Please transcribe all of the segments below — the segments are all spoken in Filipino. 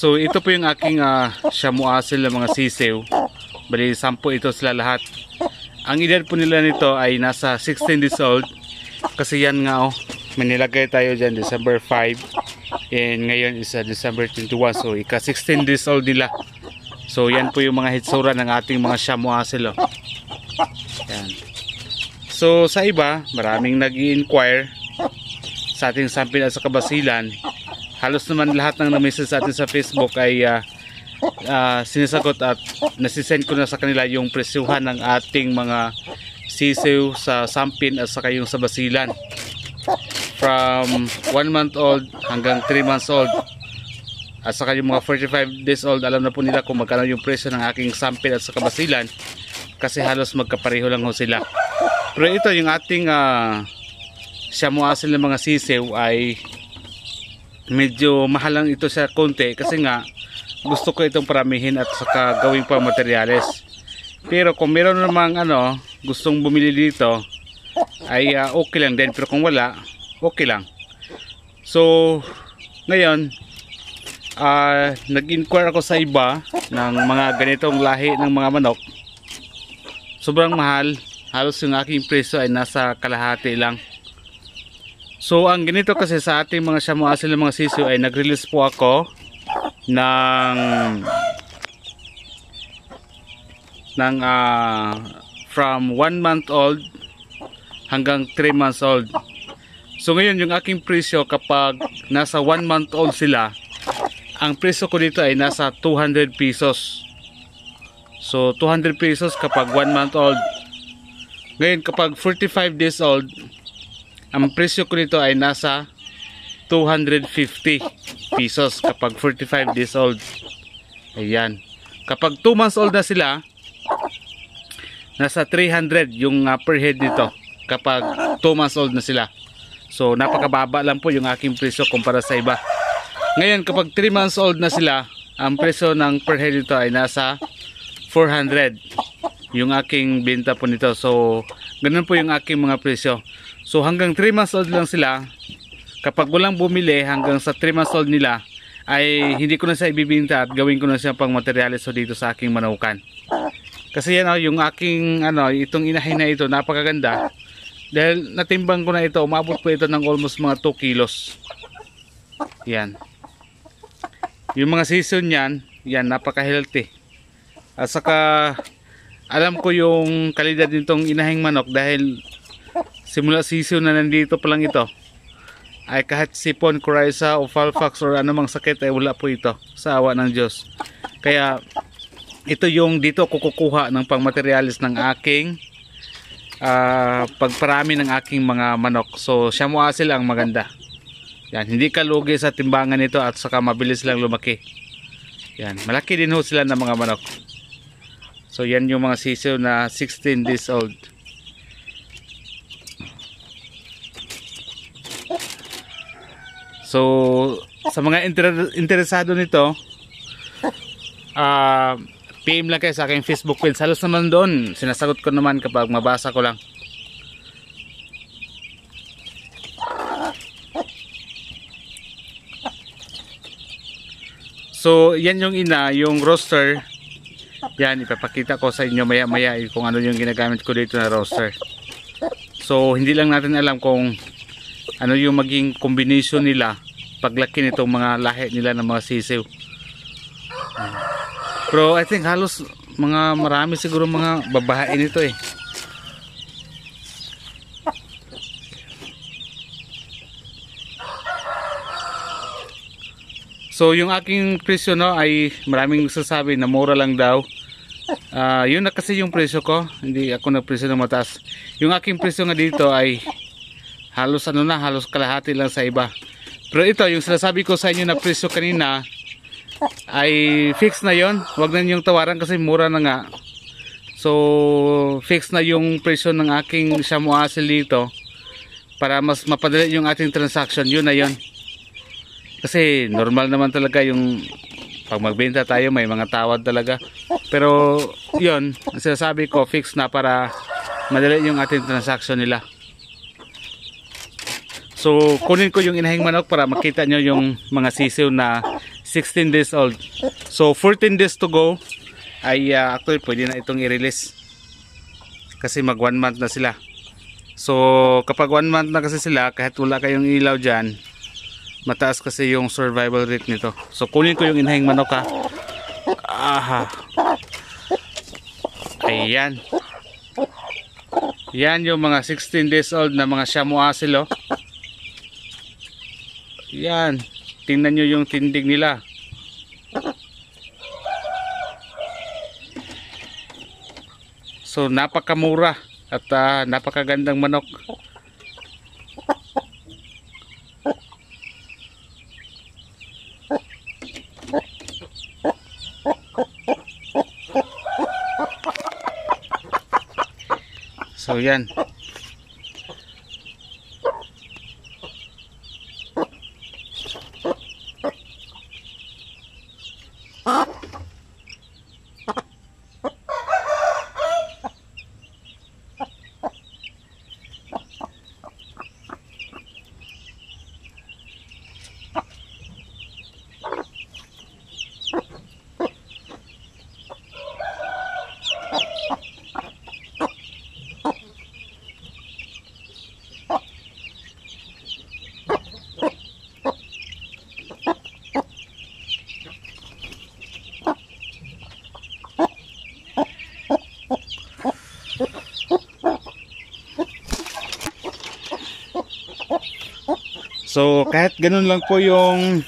So ito po yung aking Shamu Asil na mga sisiw. Bali 10 ito sila lahat. Ang edad po nila nito ay nasa 16 days old. Kasi yan nga may nilagay tayo dyan December 5. And ngayon is December 21. So ika 16 days old nila. So yan po yung mga hitsura ng ating mga Shamu Asil. Yan. So sa iba, maraming nag-i-inquire sa ating sampin at sa kabasilan. Halos naman lahat ng na-message sa atin sa Facebook ay sinasagot at nasisend ko na sa kanila yung presyuhan ng ating mga sisiw sa sampin at saka yung sa basilan. From 1 month old hanggang 3 months old. At saka yung mga 45 days old, alam na po nila kung magkano yung presyo ng aking sampin at sa kabasilan. Kasi halos magkapareho lang ho sila. Pero ito yung ating Shamu Asil ng mga sisiw ay medyo mahal lang ito sa konti kasi nga gusto ko itong paramihin at saka gawing pang materyales. Pero kung meron namang gustong bumili dito ay okay lang din, pero kung wala, okay lang. So ngayon nag-inquire ako sa iba ng mga ganitong lahi ng mga manok. Sobrang mahal, halos yung aking presyo ay nasa kalahati lang. So ang ganito kasi sa ating mga Shamu Asil ng mga sisiw ay nag-release po ako ng from 1 month old hanggang 3 months old. So ngayon yung aking presyo kapag nasa 1 month old sila, ang presyo ko dito ay nasa 200 pesos. So 200 pesos kapag 1 month old. Ngayon kapag 45 days old, ang presyo ko nito ay nasa 250 pesos kapag 45 days old. Ayan. Kapag 2 months old na sila, nasa 300 yung per head nito kapag 2 months old na sila. So napakababa lang po yung aking presyo kumpara sa iba. Ngayon kapag 3 months old na sila, ang presyo ng per head nito ay nasa 400 yung aking benta po nito. So ganun po yung aking mga presyo. So hanggang 3 months old lang sila, kapag walang bumili hanggang sa 3 months old nila, ay hindi ko na siya ibibinta at gawin ko na siya pang materialis dito sa aking manukan. Kasi yan yung aking itong inahin na ito, napakaganda. Dahil natimbang ko na ito, umabot po ito ng almost mga 2 kilos. Yan. Yung mga season yan, napaka-healthy. At saka alam ko yung kalidad nitong inahing manok dahil simula sisiw na nandito pa lang ito ay kahit sipon, coryza o falfax or anumang sakit ay wala po ito sa awa ng Diyos. Kaya ito yung dito kukuha ng pangmaterialis ng aking pagparami ng aking mga manok. So Shamu Asil ang maganda. Yan, hindi ka lugi sa timbangan nito at saka mabilis lang lumaki. Yan, malaki din ho sila ng mga manok. So yan yung mga sisiw na 16 days old. So sa mga interesado nito, PM lang kayo sa aking Facebook page. Halos naman doon, sinasagot ko naman kapag mabasa ko lang. So yan yung yung roaster. Yan, ipapakita ko sa inyo maya maya kung ano yung ginagamit ko dito na roaster. So hindi lang natin alam kung ano yung maging combination nila paglaki nitong mga lahi nila ng mga sisiw. Pero I think halos marami siguro mga babae nito eh. So yung aking presyo ay maraming nagsasabi na mura lang daw. Yun na kasi yung presyo ko, hindi ako nagpresyo ng mataas. Yung aking presyo nga dito ay halos halos kalahati lang sa iba. Pero ito yung sinasabi ko sa inyo na presyo kanina ay fix na yon. Huwag na niyong tawaran kasi mura na nga. So fix na yung presyo ng aking Shamu Asil dito para mas mapadali yung ating transaction. Yun na yon. Kasi normal naman talaga yung pag magbenta tayo may mga tawad talaga. Pero yun, sinasabi ko fix na para madali yung ating transaction nila. So kunin ko yung inahing manok para makita nyo yung mga sisiw na 16 days old. So 14 days to go ay actually pwede na itong i-release. Kasi mag 1 month na sila. So kapag 1 month na kasi sila, kahit wala kayong ilaw dyan, mataas kasi yung survival rate nito. So kunin ko yung inahing manok ha. Aha. Ayan. Yan yung mga 16 days old na mga Shamu Asil, oh. Yan. Tingnan nyo yung tindig nila. So napakamura at napakagandang manok. So yan. So kahit ganun lang po yung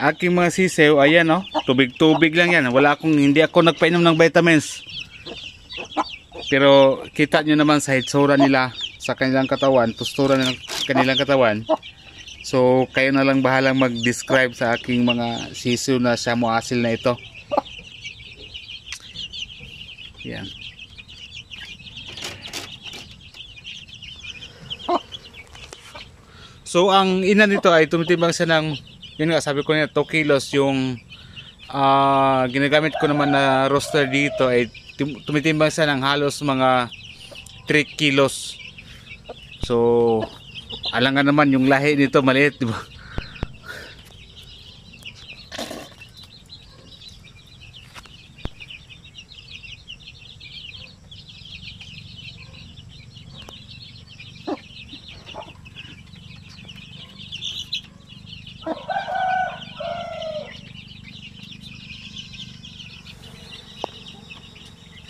aking mga sisew, ayan, oh, tubig-tubig lang yan. Hindi ako nagpainom ng vitamins. Pero kita nyo naman sa hitsura nila, sa kanilang katawan, postura ng kanilang katawan. So kayo na lang bahalang mag-describe sa aking mga sisew na Shamu Asil na ito. Yan. So ang ina nito ay tumitimbang siya ng, yun nga sabi ko na 2 kilos. Yung ginagamit ko naman na roaster dito ay tumitimbang siya ng halos mga 3 kilos. So alangan naman yung lahi nito maliit, diba?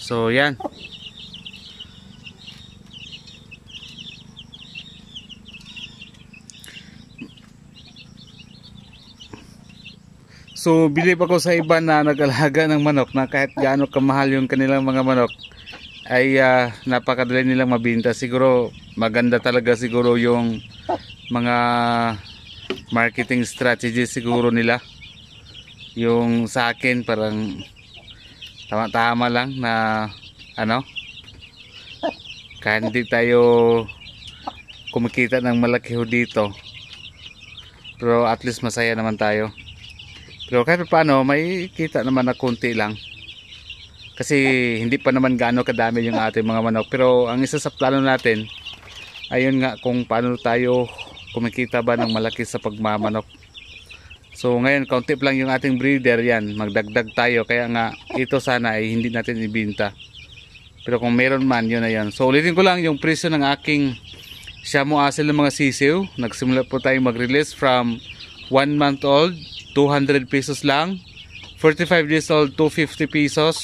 So yan. So bilib ako sa iba na nag-alaga ng manok na kahit gaano kamahal yung kanilang mga manok ay napakadali nilang mabinta. Siguro maganda talaga siguro yung mga marketing strategy siguro nila. Yung sa akin parang tama-tama lang na kahit hindi tayo kumikita ng malaki ho dito, pero at least masaya naman tayo. Pero kahit paano may kita naman na konti lang kasi hindi pa naman gaano kadami yung ating mga manok. Pero ang isa sa plano natin ayun nga, kung paano tayo kumikita ba ng malaki sa pagmamanok. So ngayon kaunti lang yung ating breeder, yan magdagdag tayo, kaya nga ito sana ay hindi natin ibinta. Pero kung meron man, yun na yan. So ulitin ko lang yung presyo ng aking Shamu Asil ng mga sisiw. Nagsimula po tayo mag-release from 1 month old 200 pesos lang, 45 days old 250 pesos,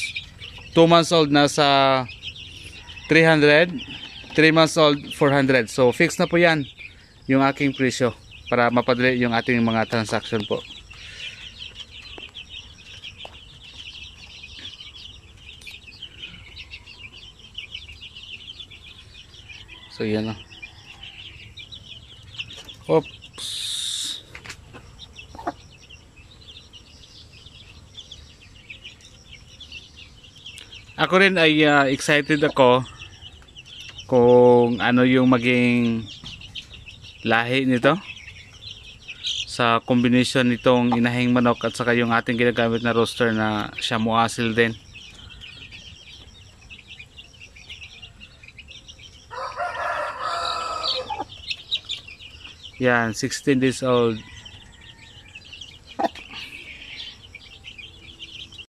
2 months old nasa 300, 3 months old 400. So fix na po yan yung aking presyo para mapadali yung ating mga transaction po. So yan o. Oops. Ako rin ay excited ako kung ano yung maging lahi nito sa combination nitong inahing manok at saka yung ating ginagamit na roaster na Shamu Asil din. Yan, 16 days old.